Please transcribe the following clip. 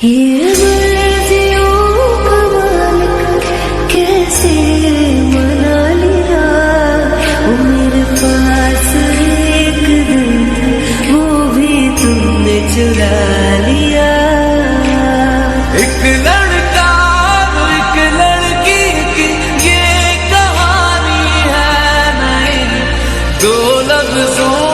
ये मर्जियों का मालिक कैसे मना लिया, वो मेरे पास एक दिल था वो भी तुमने चुरा लिया। एक लड़का और एक लड़की की ये कहानी है नहीं, दो लफ्जों